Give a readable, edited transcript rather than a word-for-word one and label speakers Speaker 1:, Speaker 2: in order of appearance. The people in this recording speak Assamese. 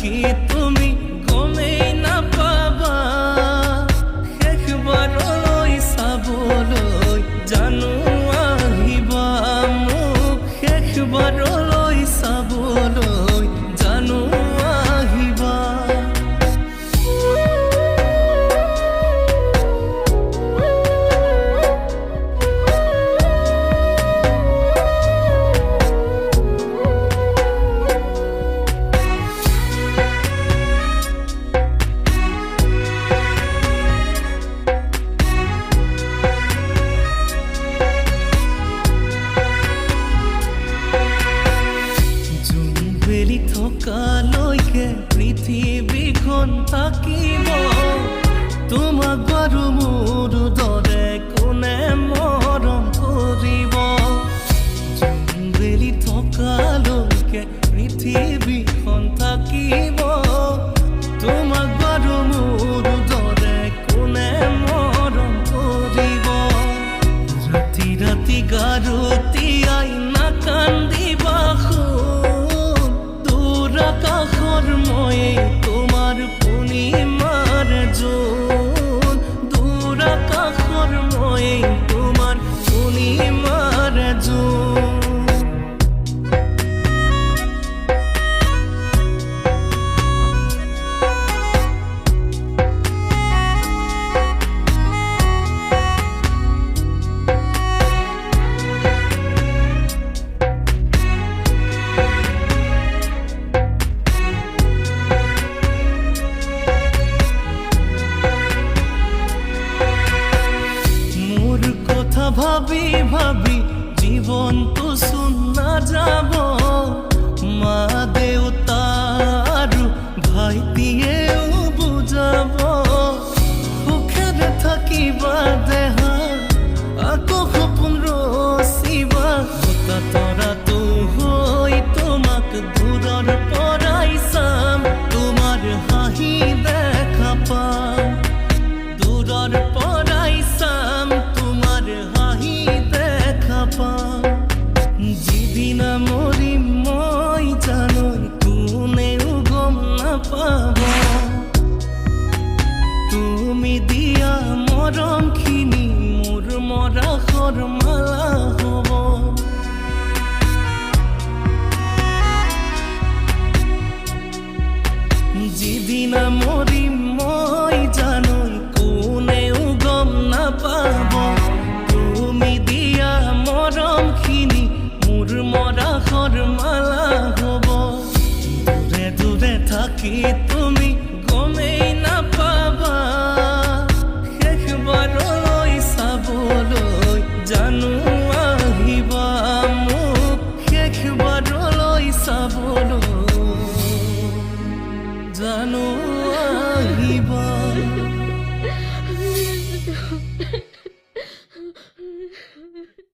Speaker 1: থাকি তুমি গমেই নাপাবা শেষবাৰলৈ চাবলৈ জানো আহিবা মোক শেষবাৰলৈ চাবলৈ জানো আহিবা থকালৈকে পৃথিৱীখন থাকিব তোমাক বাৰু মোৰ দৰে কোনে মৰম কৰিব জোনবেলি থকালৈকে পৃথিৱীখন থাকিব তোমাক বাৰু মোৰ দৰে কোনে মৰম কৰিব ৰাতি ৰাতি গাৰুতিয়াই নাকান্দিবা আকাশৰ ময়ে তোমাৰ পূৰ্ণিমাৰ জোন দূৰ আকাশৰ ময়ে তোমাৰ পূৰ্ণিমাৰ জোন ভাবি ভাবি জীৱনটো চোন নাযাব মা দেউতা আৰু ভাইটিয়েও বুজাব সুখেৰে থাকিবা দেহা আকৌ সপোন ৰচিবা তৰাটো হৈ তোমাক দূৰৰ পৰাই চাম তোমাৰ হাঁহি দেখা পাম দূৰৰ পৰাই চাম যিদিনা মৰিম মই জানো কোনেও গম নাপাব তুমি দিয়া মৰমখিনি মোৰ মৰাশৰ মালা হ'ব যিদিনা মৰিম মই জানো কোনেও গম নাপাব তুমি দিয়া মৰমখিনি মোৰ মৰাশৰ মালা হ'ব দূৰে দূৰে থাকি তুমি গমেই নাপাবা শেষবাৰলৈ চাবলৈ জানো আহিবা মোক শেষবাৰলৈ চাবলৈ জানো আহিবা